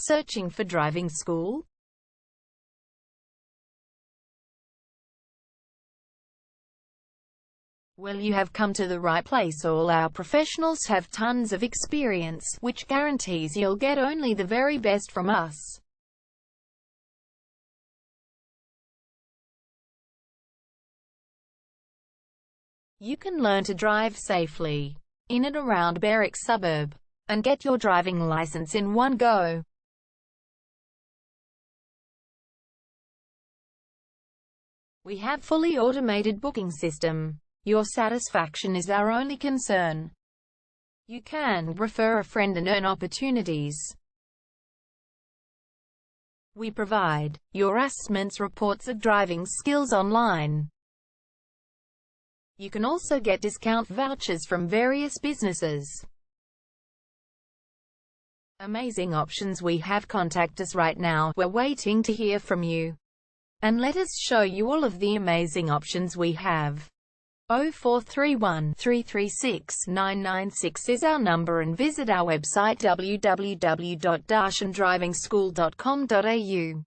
Searching for driving school? Well, you have come to the right place. All our professionals have tons of experience, which guarantees you'll get only the very best from us. You can learn to drive safely in and around Berwick suburb, and get your driving license in one go. We have fully automated booking system. Your satisfaction is our only concern. You can refer a friend and earn opportunities. We provide your assessments reports of driving skills online. You can also get discount vouchers from various businesses. Amazing options we have. Contact us right now. We're waiting to hear from you. And let us show you all of the amazing options we have. 0431 336 996 is our number, and visit our website www.darshandrivingschool.com.au.